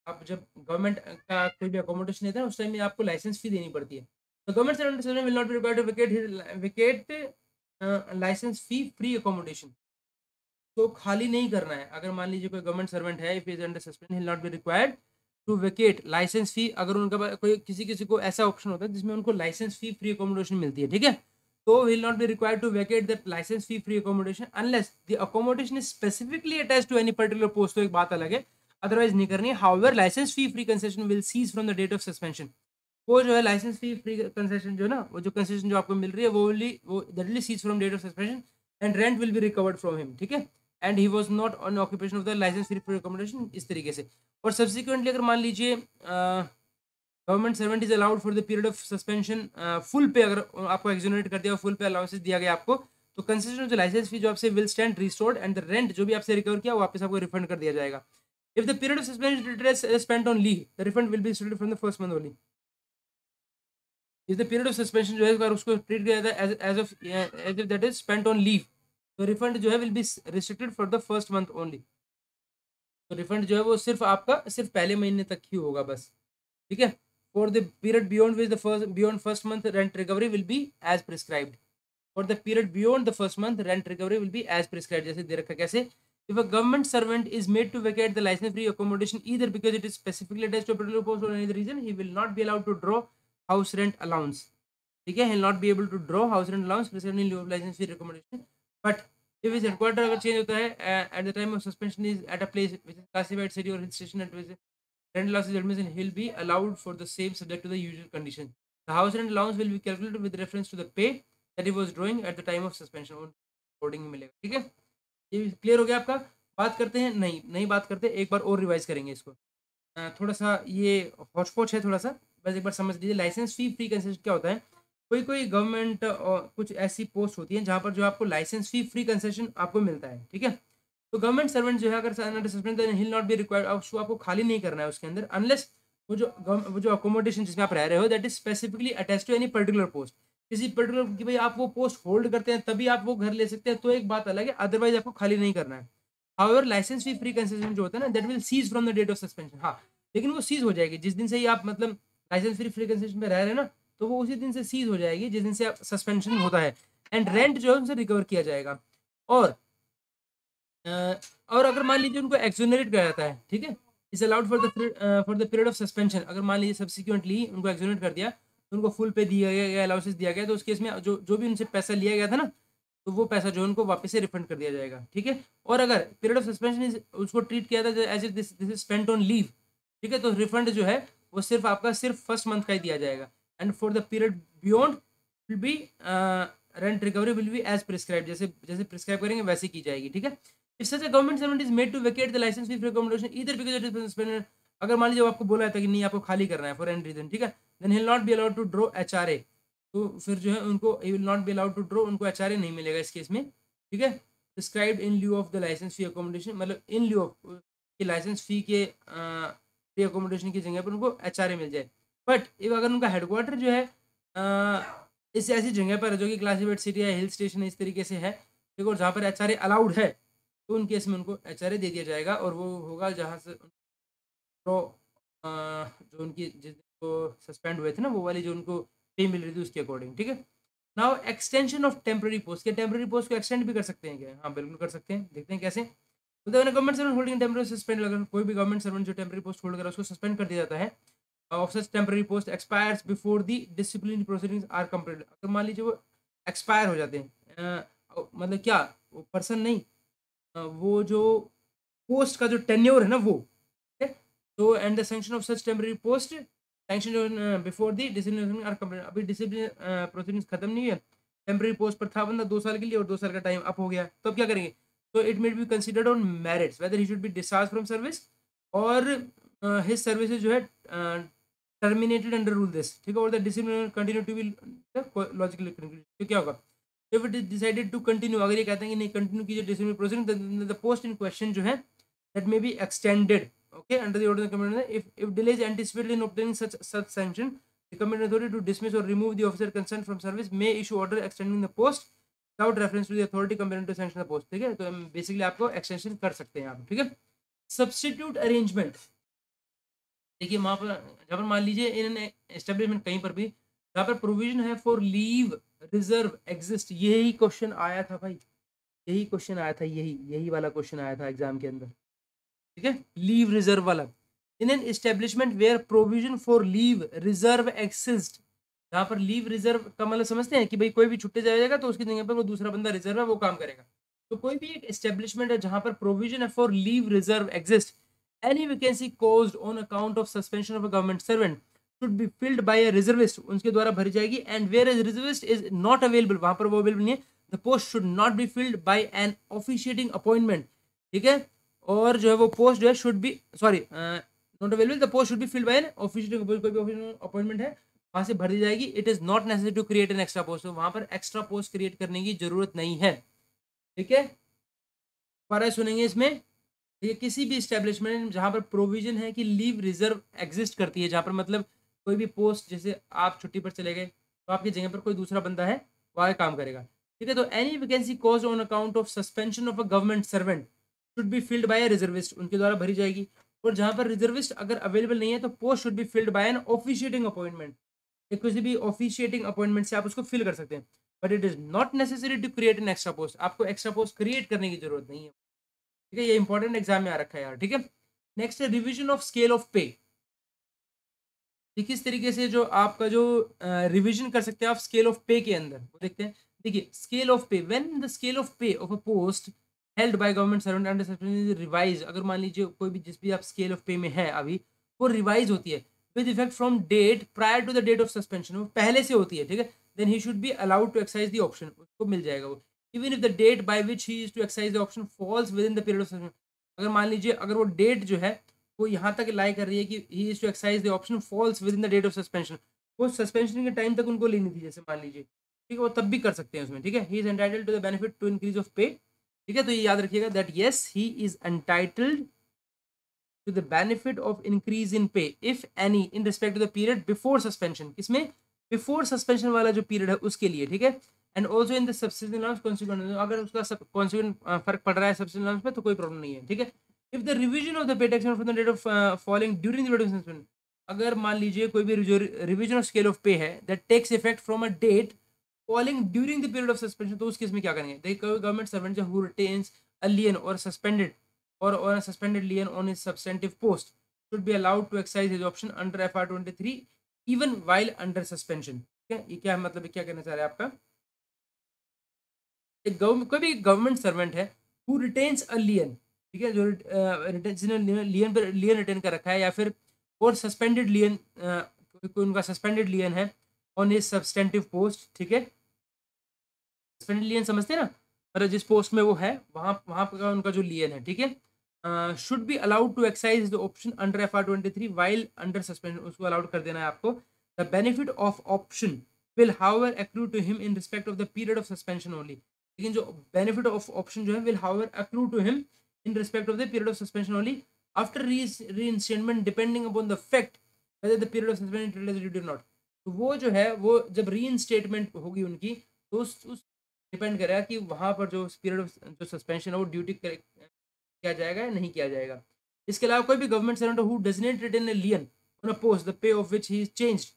Speaker 1: आप जब गवर्नमेंट का कोई भी अकोमोडेशन लेते हैं उस टाइम में आपको लाइसेंस फी देनी पड़ती है, तो government servant will not be required to vacate licence fee free accommodation, तो खाली नहीं करना है, अगर मान लीजिए कोई गवर्नमेंट सर्वेंट है, if is under suspension he will not be required to vacate licence fee, अगर उनका कोई किसी को ऐसा ऑप्शन होता है जिसमें उनको लाइसेंस फी फ्री अकोमोडेशन मिलती है, ठीक है, तो will not be required to vacate that licence fee free accommodation unless the accommodation is specifically attached to any particular post, तो एक बात अलग है, अदरवाइज नहीं करनी है। However licence fee free concession will cease from the date of suspension, वो जो है लाइसेंस फी फ्री कंसेशन जो है ना, वो जो कंसेशन जो आपको मिल रही है वो that will cease from date of suspension and rent will be recovered from him. ठीक है, and he was not on occupation of the licence free accommodation, इस तरीके से। और सब्सिक्वेंटली अगर मान लीजिए government servant is allowed for the period of suspension full pay, अगर आपको एक्सोनरेट कर दिया, फुल पे अलाउंसेस दिया गया आपको, तो कंसेशन ऑफ द लाइसेंस फी जो आपसे will stand restored and the rent जो भी आपसे रिकवर किया वो वापस आपको रिफंड कर दिया जाएगा। If the period of suspension is spent on leave, the refund will be distributed from the first month only. If the period of suspension जो है अगर उसको ट्रीट किया जाता है as if that is spent on leave, तो refund जो है will be restricted for the first month only. तो रिफंड जो है वो सिर्फ आपका सिर्फ पहले महीने तक ही होगा बस, ठीक है। For the period beyond which the first beyond first month rent recovery will be as prescribed. For the period beyond the first month rent recovery will be as prescribed, जैसे दे रखा कैसे, if a government servant is made to vacate the license free accommodation either because it is specifically attached to a particular post or any other reason, he will not be allowed to draw house rent allowance, ठीक है, he will not be able to draw house rent allowance prescribed in lieu of license free accommodation। but if his headquarter अगर change होता है at the time of suspension is at a place which is classified city or hill station at which rent loss is admission, he will be allowed for the same subject to the usual condition। the house rent allowance will be calculated with reference to the pay that he was drawing at the time of suspension, recording में मिलेगा, ठीक है। ये clear हो गया आपका। बात करते हैं, नहीं बात करते, एक बार और रिवाइज करेंगे इसको। थोड़ा सा ये हौच-पौच है थोड़ा सा, बस एक बार समझ लीजिए। लाइसेंस फी फ्री कंसेशन क्या होता है, कोई गवर्नमेंट कुछ ऐसी पोस्ट होती है जहाँ पर जो आपको लाइसेंस फी फ्री कंसेशन आपको मिलता है, ठीक है। तो गवर्नमेंट सर्वेंट जो है अगर suspend hill not be required, उसको आपको खाली नहीं करना है उसके अंदर, अनलेस वो जो अकोमोडेशन जिसमें आप रह रहे हो that is specifically attach to any particular post, किसी पर्टिकुलर कि भाई आप वो पोस्ट होल्ड करते हैं तभी आप वो घर ले सकते हैं, तो एक बात अलग है, अदरवाइज आपको खाली नहीं करना है। However licence fee free concession जो होता है ना that will cease from the date of suspension, हाँ, लेकिन वो सीज हो जाएगी जिस दिन से ही आप मतलब लाइसेंस फ्री कंसेशन में रह रहे हैं ना, तो वो उसी दिन से सीज हो जाएगी जिस दिन से आप सस्पेंशन होता है, एंड रेंट जो है उनसे रिकवर किया जाएगा। और और अगर मान लीजिए उनको एक्सोनरेट किया जाता है, ठीक है, is allowed for the period of suspension, अगर मान लीजिए सब्सिक्वेंटली उनको एक्सोनरेट कर दिया, उनको फुल पे दिया गया, अलाउंसेस दिया गया, तो उस केस में जो भी उनसे पैसा लिया गया था ना, तो वो पैसा जो उनको वापस से रिफंड कर दिया जाएगा, ठीक है। और अगर पीरियड ऑफ सस्पेंशन उसको ट्रीट किया था as if this is spent on leave, ठीक है, तो रिफंड जो है वो सिर्फ आपका सिर्फ फर्स्ट मंथ का ही दिया जाएगा, and for the period beyond will be rent recovery will be as prescribe, जैसे प्रिस्क्राइब करेंगे वैसे की जाएगी, ठीक है। If such a government servant is made to vacate the licence fee free accommodation either because it is suspended, अगर मान लीजिए आपको बोला था कि नहीं आपको खाली करना है फॉर एनी रीजन, ठीक है, then he will not be allowed to draw HRA, तो फिर जो है उनको he will not be allowed to draw, उनको एचआरए नहीं मिलेगा इस केस में, ठीक है। Prescribed in lieu of the licence fee accommodation, मतलब इन ल्यू ऑफ की लाइसेंस फी के फ्री अकोमोडेशन की जगह पर उनको एचआरए मिल जाए। बट इफ अगर उनका हेडक्वार्टर जो है इस ऐसी जगह पर है जो कि क्लासिफाइड सिटी है, हिल स्टेशन इस तरीके से है, ठीक है, और जहाँ पर एचआरए अलाउड है, तो उन केस में उनको एचआरए दे दिया जाएगा, और वो होगा जहाँ से तो जो उनकी जिनको सस्पेंड हुए थे ना वो वाली जो उनको पे मिल रही थी उसके अकॉर्डिंग, ठीक है। Now extension of temporary post, क्या टेम्पररी पोस्ट को एक्सटेंड भी कर सकते हैं क्या? हाँ बिल्कुल कर सकते हैं, देखते हैं कैसे। तो government servant holding temporary suspend, अगर कोई भी गवर्नमेंट सर्वेंट जो टेम्पररी पोस्ट होल्ड कर उसको सस्पेंड कर दिया जाता है, of such temporary post expires before the disciplinary proceedings are completed, अगर मान लीजिए वो एक्सपायर हो जाते हैं, मतलब क्या वो पर्सन नहीं, वो जो पोस्ट का जो टेन्योर है ना वो, ठीक है, तो and the sanction of such temporary post sanction before the disciplinary are completed, अभी डिसिप्लिन प्रोसीडिंग्स खत्म नहीं है, टेम्पररी पोस्ट पर था बंदा 2 साल के लिए और 2 साल का टाइम अप हो गया, तो अब क्या करेंगे? तो it may be considered on merits whether he should be discharge from service और हिज सर्विसेज जो है टर्मिनेटेड अंडर रूल दिस, ठीक है, और the discipline continue to be logically conclude, तो क्या होगा? If it is decided to continue, अगर ये कहते हैं कि नहीं कंटिन्यू कीजिए disciplinary proceeding, the post in question जो है that may be extended, okay, under the order of the commandant, if delay is anticipated in obtaining such sanction, the commanding authority to dismiss or remove the officer concerned from service may issue order extending the post without reference to the authority competent to sanction the post, ठीक है। तो basically आपको extension कर सकते हैं आप, ठीक है। सब्स्टिट्यूट अरेंजमेंट, देखिए वहाँ पर जहाँ पर मान लीजिए इन एस्टेब्लिशमेंट कहीं पर भी जहाँ पर प्रोविजन है फॉर लीव रिजर्व एग्जिस्ट, यही क्वेश्चन आया था भाई, यही क्वेश्चन आया था, यही वाला क्वेश्चन आया था एग्जाम के अंदर, ठीक है, लीव रिजर्व वाला। In an establishment where provision for leave reserve exist, जहाँ पर लीव रिजर्व का मतलब समझते हैं कि भाई कोई भी छुट्टे जाएगा तो उसकी जगह पर वो दूसरा बंदा रिजर्व है वो काम करेगा, तो कोई भी एक एस्टेब्लिशमेंट है जहाँ पर प्रोविजन है for leave reserve exist, any vacancy caused on account of suspension of a government servant should be filled by a reservist, उनके द्वारा भरी जाएगी, and where as reservist is not available, वहाँ पर वो अवेलेबल नहीं है, the post should not be filled by an officiating appointment, ठीक है, और जो है वो पोस्ट जो है should be not available the post should be filled by an official, कोई भी ऑफिशियल अपॉइंटमेंट है वहां से भर दी जाएगी। It is not necessary to create an extra post, तो वहां पर एक्स्ट्रा पोस्ट क्रिएट करने की जरूरत नहीं है। ठीक है, पर सुनेंगे इसमें, ये किसी भी स्टैब्लिशमेंट जहां पर प्रोविजन है कि लीव रिजर्व एग्जिस्ट करती है, जहां पर मतलब कोई भी पोस्ट, जैसे आप छुट्टी पर चले गए तो आपकी जगह पर कोई दूसरा बंदा है वो आगे काम करेगा। ठीक है, तो any vacancy caused on account of suspension of a government servant should be filled by a reservist, उनके द्वारा भरी जाएगी। और जहां पर रिजर्विस्ट अगर अवेलेबल नहीं है तो post should be filled by an officiating appointment, किसी भी ऑफिशिएटिंग अपॉइंटमेंट से आप उसको फिल कर सकते हैं। But it is not necessary to create an extra post, आपको एक्स्ट्रा पोस्ट क्रिएट करने की जरूरत नहीं है। ठीक है, ये इंपॉर्टेंट एग्जाम में आ रखा है यार। ठीक है, नेक्स्ट है रिवीजन ऑफ स्केल ऑफ पे। किस तरीके से जो आपका जो रिवीजन कर सकते हैं आप स्केल ऑफ पे के अंदर, वो देखते हैं। देखिए, स्केल ऑफ पे, व्हेन द स्केल ऑफ पे of a post held by government servant under suspension revise, अगर मान लीजिए कोई भी जिस भी आप स्केल ऑफ पे में है अभी, वो रिवाइज होती है with effect from date prior to the date of suspension, वो पहले से होती है। ठीक है, then he should be allowed to exercise the option, उसको मिल जाएगा वो, even if the date by which he is to exercise the option falls within the period of suspension. अगर मान लीजिए अगर वो डेट जो है वो यहाँ तक लाई कर रही है कि he is to exercise the option falls within the date of suspension, वो सस्पेंशन के टाइम तक उनको लेनी थी, जैसे मान लीजिए। ठीक है, वो तब भी कर सकते हैं उसमें। ठीक है, he is entitled to the benefit to increase of pay. ठीक है, तो ये याद रखिएगा that yes he is entitled to the benefit of increase in pay if any in respect to the period before suspension, किसमें, before suspension वाला जो period है उसके लिए। ठीक है, and also in the subsequent allowance consequent, अगर उसका कॉन्सिक्वेंट फर्क पड़ रहा है सब्सिक्वेंट अलाउंस में तो कोई प्रॉब्लम नहीं है। ठीक है, if the revision of the pay takes from the date of falling during the period of suspension, अगर मान लीजिए कोई भी revision of scale of pay है that takes effect from a date falling during the period of suspension, तो उस case में क्या करेंगे, देखिए government servant who retains a lien और suspended or a suspended lien on his substantive post should be allowed to exercise his option under FR 23 even while under suspension। ठीक है, ये क्या मतलब, क्या कहना चाह रहे हैं आपका, एक कोई भी गवर्नमेंट सर्वेंट है हु रिटेन्स अ लियन, ठीक है, जो लियन पर लियन रिटेन कर रखा है, या फिर और सस्पेंडेड लियन, कोई उनका सस्पेंडेड लियन है ऑन हिज सब्सटेंटिव पोस्ट। ठीक है, सस्पेंडेड लियन समझते हैं ना, मतलब जिस पोस्ट में वो है वहाँ वहाँ का उनका जो लियन है। ठीक है, should be allowed to exercise the option under FR 23 while under suspension, उसको अलाउड कर देना है आपको। The benefit of option will however accrue to him in respect of the period of suspension only, लेकिन जो बेनिफिट ऑफ ऑप्शन जो है will however accrue to him in respect of the period of suspension only after reinstatement depending upon the fact whether the period of suspension not. तो वो जो है वो जब रीइंस्टेटमेंट होगी उनकी तो उस डिपेंड करेगा कि वहाँ पर जो पीरियड ऑफ जो सस्पेंशन है वो ड्यूटी किया जाएगा या नहीं किया जाएगा। इसके अलावा कोई भी government servant who does not retain a lien on a post the pay of which he is changed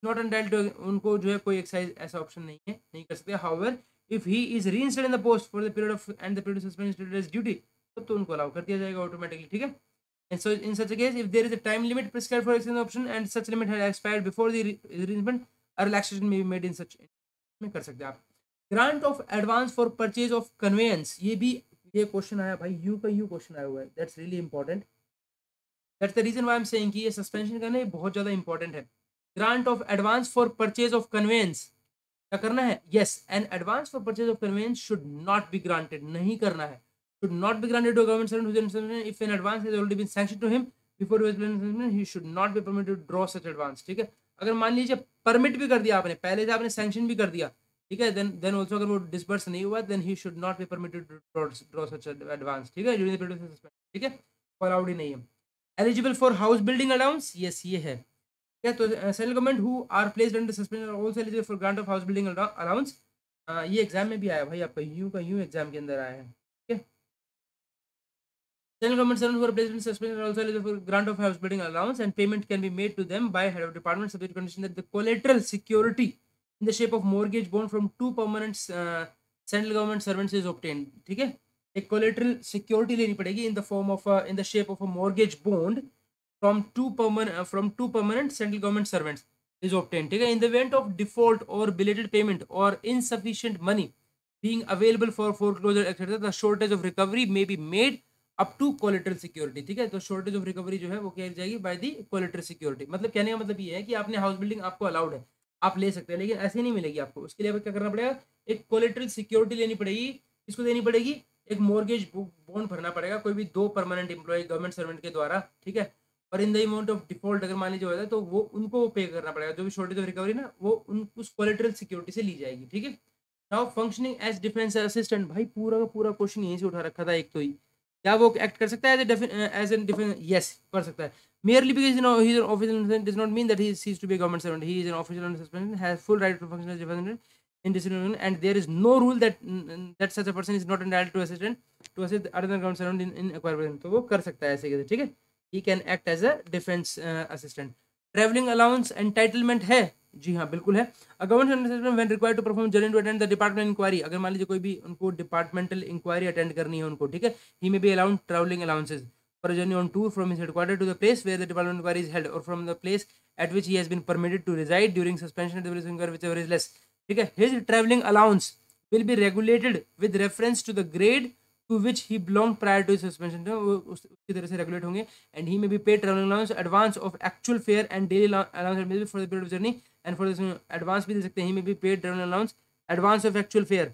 Speaker 1: not entitled to, उनको जो है कोई एक्सरसाइज ऐसा ऑप्शन नहीं है, नहीं कर सकते। However if he is reinstated in the post for the period of and the period of suspension is duty, तब तो उनको अलाउ कर दिया जाएगा ऑटोमेटिकली। ठीक है, and so in such a case if there is a time limit prescribed for exercise option and such limit has expired before the reinstatement, a relaxation may be made in such में कर सकते हैं आप। Grant of advance for purchase of conveyance, ये भी ये question आया भाई, यू का यू क्वेश्चन आया हुआ है, that's really important, that's the reason why I am saying कि ये सस्पेंशन करना ये बहुत ज़्यादा इंपॉर्टेंट है। Grant of advance for purchase of conveyance, क्या करना है, yes an advance for purchase of conveyance should not be granted, नहीं करना है, should not be granted to a government servant whose institution if an advance has already been sanctioned to him before he was implemented, he should not be permitted to draw such advance। ठीक है, अगर मान लीजिए permit भी कर दिया आपने, पहले से आपने सैंक्शन भी कर दिया, ठीक है, देन ऑल्सो अगर वो डिसबर्स नहीं हुआ then he should not be permitted to draw such advance. ठीक है, during the period of suspension. ठीक है, अलाउड ही नहीं है। Eligible for house building allowance, yes ये है। ठीक है, तो central government who are placed under suspension are also eligible for grant of house building allowance. ये एग्जाम में भी आया भाई, आपका यू का यू एग्जाम के अंदर आया है। ठीक है, Central government servants who are placed in suspension are also eligible for grant of house building allowance, and payment can be made to them by head of department subject to condition that the collateral security in the shape of mortgage bond from two permanent central government servants is obtained। ठीक है, एक collateral security लेनी पड़ेगी in the form of in the shape of a mortgage bond from two permanent central government servants is obtained। ठीक है, in the event of default or belated payment or insufficient money being available for foreclosure etc, the shortage of recovery may be made up to collateral security. ठीक है, तो shortage of recovery जो है वो क्या जाएगी बाय दी कोलेटरल सिक्योरिटी। मतलब कहने का मतलब ये है कि आपने हाउस बिल्डिंग आपको अलाउड है, आप ले सकते हैं, लेकिन ऐसे नहीं मिलेगी आपको, उसके लिए अब क्या करना पड़ेगा, एक कोलेटरल सिक्योरिटी लेनी पड़ेगी। किसको देनी पड़ेगी, एक मॉर्गेज बॉन्ड भरना पड़ेगा कोई भी दो परमानेंट एम्प्लॉय गवर्नमेंट सर्वेंट के द्वारा। ठीक है, और in the amount of default अगर मान लीजिए होता है तो वो उनको पे करना पड़ेगा, जो भी शॉर्टेज ऑफ रिकवरी ना वो उन उस कोलेटरल सिक्योरिटी से ली जाएगी, ठीक है। Now functioning as defence assistant, भाई पूरा का पूरा क्वेश्चन यहीं से उठा रखा था एक तो ही, क्या वो एक्ट कर सकता है एज एन डिफेंस? यस कर सकता है। merely because he is an official assistant does not mean that he is ceased to be a government servant. He is an official under suspension, has full right to function as defendant in disciplinary, and there is no rule that such a person is not entitled to assistant to assist other than government servant in acquiring. तो वो कर सकता है ऐसे कैसे, ठीक है। he can act as a defense assistant. Travelling allowance entitlement है, जी हाँ बिल्कुल है। Government when required to perform journey to attend the department inquiry, अगर मान लीजिए कोई भी उनको डिपार्टमेंटल इंक्वायरी अटेंड करनी है उनको, ठीक है, he may be allowed travelling allowances for a journey on tour from his headquarters to the place where the department inquiry is held, or from the place at which he has been permitted to reside during suspension at the police inquiry, whichever is less, ठीक है। his travelling allowance will be regulated with reference to the grade to which he belonged prior to his suspension, उसकी तरह से regulate होंगे। and he may be paid travelling allowance advance of actual fare and daily allowance for the period of journey, and for this advance भी दे सकते हैं, he may be paid travelling allowance advance of actual fare,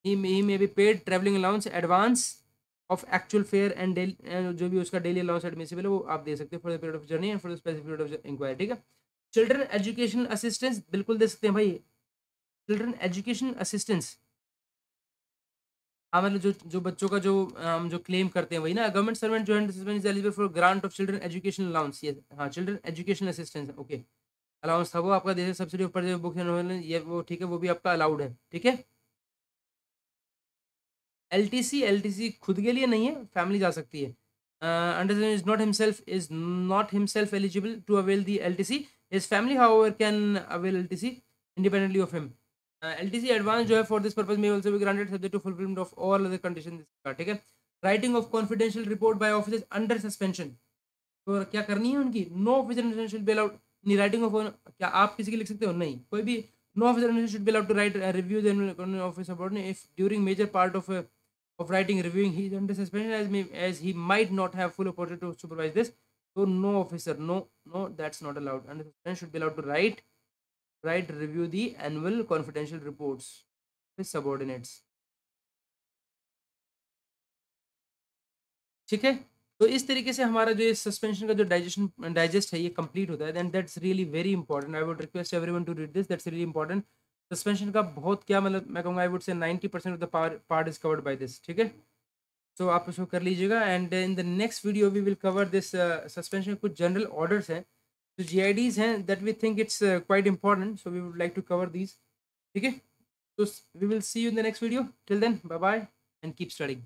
Speaker 1: he may be paid traveling allowance advance of actual fare and जो भी उसका daily allowance admissible है वो आप दे सकते हैं for the period of journey and for the specific period of inquiry, ठीक है। चिल्ड्रन एजुकेशन असिस्टेंस बिल्कुल दे सकते हैं भाई, चिल्ड्रन एजुकेशन असिस्टेंस, हाँ मतलब जो जो बच्चों का जो हम जो क्लेम करते हैं वही ना। गवर्नमेंट सर्वेंट जो is eligible for grant of children education allowance, ये हाँ children education assistance, okay. Allowance था वो आपका, जैसे सब्सिडी ऊपर बुक्स ये वो, ठीक है, वो भी आपका अलाउड है, ठीक है। एलटीसी खुद के लिए नहीं है, फैमिली जा सकती है। Under is not himself eligible to avail the LTC, his family however can avail LTC independently of him. LTC advance जो है for this purpose may also be granted subject to fulfilment of all other condition, ठीक है। Writing of confidential report by officers under suspension, तो क्या करनी है उनकी? No officer should be allowed, नहीं राइटिंग ऑफ, क्या आप किसी की लिख सकते हो? नहीं, कोई भी no officer should be allowed to write review the office subordinate if during major part of writing reviewing he is under suspension as he might not have full opportunity to supervise this, so no officer, no that's not allowed, under suspension should be allowed to write review the annual confidential reports with subordinates, ठीक है। तो इस तरीके से हमारा जो suspension का जो डाइजेस्ट है ये कंप्लीट होता है, and that's really very important, I would request everyone to read this, that's really important. Suspension का बहुत क्या मतलब मैं कहूँगा, आई would say 90% of the part is covered by this, ठीक है। सो आप उसको कर लीजिएगा, and in the next video we will cover this suspension, कुछ जनरल ऑर्डर्स हैं जो GIDs हैं that we think it's quite important, so we would like to cover these, ठीक है। तो we will see you in the next video, till then bye bye and keep studying.